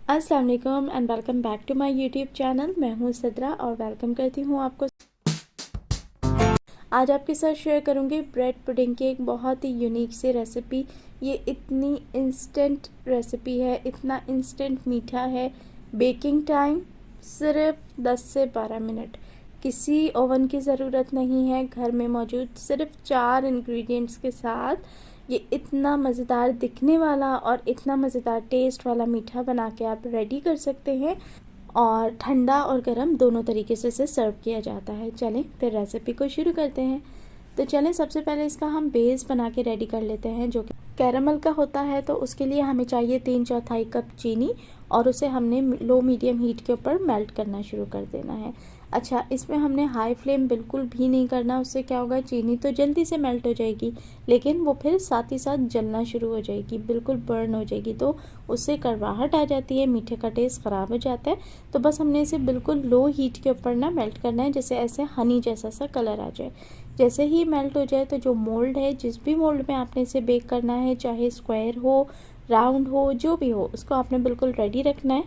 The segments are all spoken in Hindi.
अस्सलाम वालेकुम and welcome back to my YouTube channel. मैं हूँ सिद्रा और वेलकम करती हूँ आपको। आज आपके साथ शेयर करूँगी ब्रेड पुडिंग की एक बहुत ही यूनिक सी रेसिपी। ये इतनी इंस्टेंट रेसिपी है, इतना इंस्टेंट मीठा है। बेकिंग टाइम सिर्फ 10 से 12 मिनट। किसी ओवन की ज़रूरत नहीं है। घर में मौजूद सिर्फ 4 इंग्रेडिएंट्स के साथ ये इतना मज़ेदार दिखने वाला और इतना मज़ेदार टेस्ट वाला मीठा बना के आप रेडी कर सकते हैं। और ठंडा और गर्म दोनों तरीके से इसे सर्व किया जाता है। चलें फिर रेसिपी को शुरू करते हैं। तो चलें सबसे पहले इसका हम बेस बना के रेडी कर लेते हैं, जो कि कैरामल का होता है। तो उसके लिए हमें चाहिए 3/4 कप चीनी और उसे हमने लो मीडियम हीट के ऊपर मेल्ट करना शुरू कर देना है। अच्छा, इसमें हमने हाई फ्लेम बिल्कुल भी नहीं करना। उससे क्या होगा, चीनी तो जल्दी से मेल्ट हो जाएगी लेकिन वो फिर साथ ही साथ जलना शुरू हो जाएगी, बिल्कुल बर्न हो जाएगी। तो उससे कड़वाहट आ जाती है, मीठे का टेस्ट ख़राब हो जाता है। तो बस हमने इसे बिल्कुल लो हीट के ऊपर ना मेल्ट करना है, जैसे ऐसे हनी जैसा सा कलर आ जाए। जैसे ही मेल्ट हो जाए तो जो मोल्ड है, जिस भी मोल्ड में आपने इसे बेक करना है, चाहे स्क्वायर हो, राउंड हो, जो भी हो, उसको आपने बिल्कुल रेडी रखना है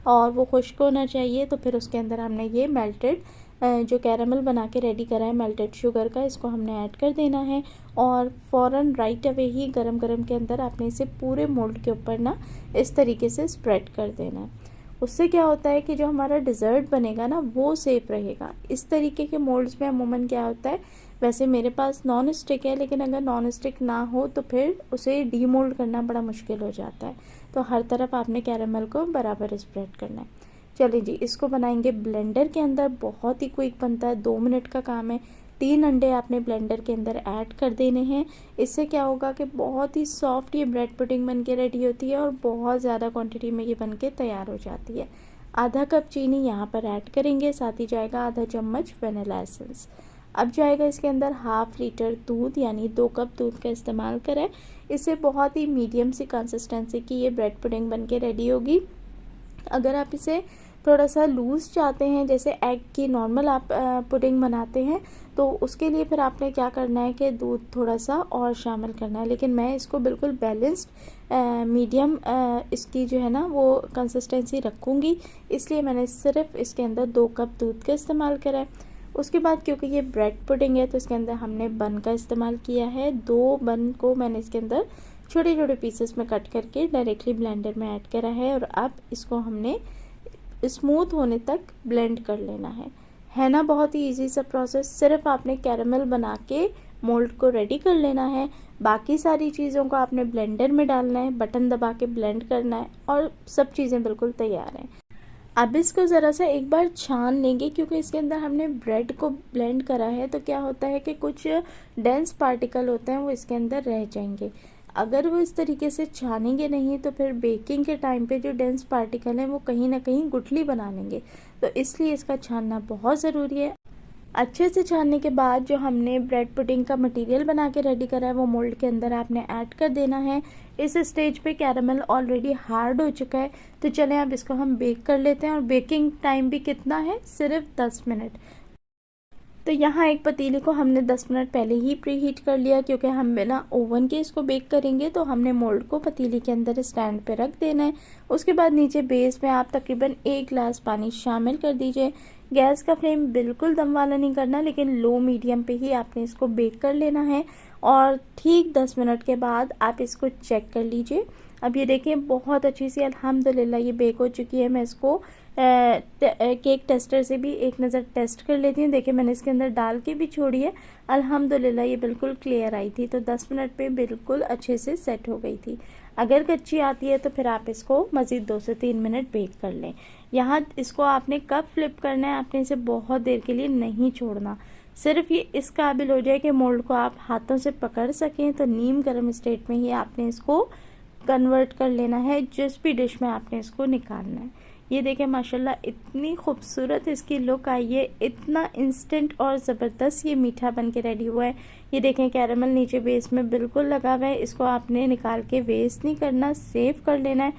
और वो खुश्क होना चाहिए। तो फिर उसके अंदर हमने ये मेल्टेड जो कैरामल बना के रेडी करा है मेल्टेड शुगर का, इसको हमने ऐड कर देना है और फ़ौरन राइट अवे ही गरम गरम के अंदर आपने इसे पूरे मोल्ड के ऊपर ना इस तरीके से स्प्रेड कर देना है। उससे क्या होता है कि जो हमारा डिज़र्ट बनेगा ना वो सेफ रहेगा। इस तरीके के मोल्ड्स में अमूमन क्या होता है, वैसे मेरे पास नॉन स्टिक है, लेकिन अगर नॉन स्टिक ना हो तो फिर उसे डीमोल्ड करना बड़ा मुश्किल हो जाता है। तो हर तरफ आपने कैरामल को बराबर स्प्रेड करना है। चलिए जी, इसको बनाएंगे ब्लेंडर के अंदर। बहुत ही क्विक बनता है, 2 मिनट का काम है। 3 अंडे आपने ब्लेंडर के अंदर ऐड कर देने हैं। इससे क्या होगा कि बहुत ही सॉफ्ट ये ब्रेड पुडिंग बन के रेडी होती है और बहुत ज़्यादा क्वांटिटी में ये बन के तैयार हो जाती है। आधा कप चीनी यहाँ पर ऐड करेंगे, साथ ही जाएगा आधा चम्मच वनीला एसेंस। अब जाएगा इसके अंदर हाफ लीटर दूध, यानी 2 कप दूध का इस्तेमाल करें। इससे बहुत ही मीडियम सी कंसिस्टेंसी की ये ब्रेड पुडिंग बन के रेडी होगी। अगर आप इसे थोड़ा सा लूज़ चाहते हैं, जैसे एग की नॉर्मल आप पुडिंग बनाते हैं, तो उसके लिए फिर आपने क्या करना है कि दूध थोड़ा सा और शामिल करना है। लेकिन मैं इसको बिल्कुल बैलेंस्ड मीडियम इसकी जो है ना वो कंसिस्टेंसी रखूँगी, इसलिए मैंने सिर्फ इसके अंदर 2 कप दूध का इस्तेमाल करा है। उसके बाद क्योंकि ये ब्रेड पुडिंग है तो इसके अंदर हमने बन का इस्तेमाल किया है। 2 बन को मैंने इसके अंदर छोटे छोटे पीसेस में कट करके डायरेक्टली ब्लेंडर में ऐड करा है और अब इसको हमने स्मूथ होने तक ब्लेंड कर लेना है ना। बहुत ही इजी सा प्रोसेस। सिर्फ आपने कैरामल बना के मोल्ड को रेडी कर लेना है, बाकी सारी चीज़ों को आपने ब्लेंडर में डालना है, बटन दबा के ब्लेंड करना है और सब चीज़ें बिल्कुल तैयार हैं। अब इसको ज़रा सा एक बार छान लेंगे, क्योंकि इसके अंदर हमने ब्रेड को ब्लेंड करा है। तो क्या होता है कि कुछ डेंस पार्टिकल होते हैं वो इसके अंदर रह जाएंगे। अगर वो इस तरीके से छानेंगे नहीं तो फिर बेकिंग के टाइम पे जो डेंस पार्टिकल हैं वो कहीं ना कहीं गुठली बना लेंगे। तो इसलिए इसका छानना बहुत ज़रूरी है। अच्छे से छानने के बाद जो हमने ब्रेड पुडिंग का मटेरियल बना के रेडी करा है वो मोल्ड के अंदर आपने ऐड कर देना है। इस स्टेज पे कैरामल ऑलरेडी हार्ड हो चुका है। तो चलें अब इसको हम बेक कर लेते हैं। और बेकिंग टाइम भी कितना है, सिर्फ 10 मिनट। तो यहाँ एक पतीले को हमने 10 मिनट पहले ही प्री हीट कर लिया, क्योंकि हम बिना ओवन के इसको बेक करेंगे। तो हमने मोल्ड को पतीले के अंदर स्टैंड पे रख देना है। उसके बाद नीचे बेस में आप तकरीबन 1 गिलास पानी शामिल कर दीजिए। गैस का फ्लेम बिल्कुल दम वाला नहीं करना, लेकिन लो मीडियम पे ही आपने इसको बेक कर लेना है। और ठीक 10 मिनट के बाद आप इसको चेक कर लीजिए। अब ये देखें बहुत अच्छी सी अल्हम्दुलिल्लाह ये बेक हो चुकी है। मैं इसको केक टेस्टर से भी एक नज़र टेस्ट कर लेती हूँ। देखिए मैंने इसके अंदर डाल के भी छोड़ी है, अल्हम्दुलिल्लाह ये बिल्कुल क्लियर आई थी। तो 10 मिनट पे बिल्कुल अच्छे से सेट हो गई थी। अगर कच्ची आती है तो फिर आप इसको मज़ीद 2 से 3 मिनट बेक कर लें। यहाँ इसको आपने कब फ्लिप करना है, आपने इसे बहुत देर के लिए नहीं छोड़ना। सिर्फ ये इस काबिल हो जाए कि मोल्ड को आप हाथों से पकड़ सकें, तो नीम गर्म स्टेट में ही आपने इसको कन्वर्ट कर लेना है। जिस भी डिश में आपने इसको निकालना है। ये देखें माशाल्लाह इतनी खूबसूरत इसकी लुक आई है, इतना इंस्टेंट और ज़बरदस्त ये मीठा बन के रेडी हुआ है। ये देखें कैरामल नीचे बेस में बिल्कुल लगा हुआ है। इसको आपने निकाल के वेस्ट नहीं करना, सेव कर लेना है।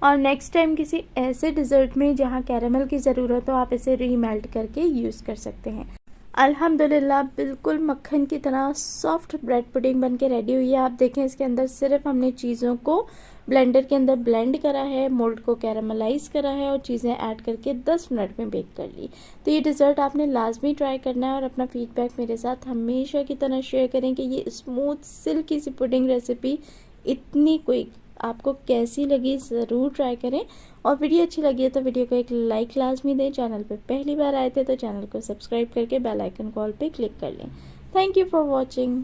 और नेक्स्ट टाइम किसी ऐसे डिज़र्ट में जहाँ कैरामल की ज़रूरत हो आप इसे रीमेल्ट करके यूज़ कर सकते हैं। अल्हम्दुलिल्लाह बिल्कुल मक्खन की तरह सॉफ्ट ब्रेड पुडिंग बन के रेडी हुई है। आप देखें इसके अंदर सिर्फ हमने चीज़ों को ब्लेंडर के अंदर ब्लेंड करा है, मोल्ड को कैरामलाइज करा है और चीज़ें ऐड करके 10 मिनट में बेक कर ली। तो ये डिज़र्ट आपने लाजमी ट्राई करना है और अपना फीडबैक मेरे साथ हमेशा की तरह शेयर करें कि ये स्मूथ सिल्की सी पुडिंग रेसिपी इतनी क्विक आपको कैसी लगी, ज़रूर ट्राई करें। और वीडियो अच्छी लगी है तो वीडियो को एक लाइक लाजमी दें। चैनल पे पहली बार आए थे तो चैनल को सब्सक्राइब करके बेल आइकन कॉल पे क्लिक कर लें। Thank you for watching.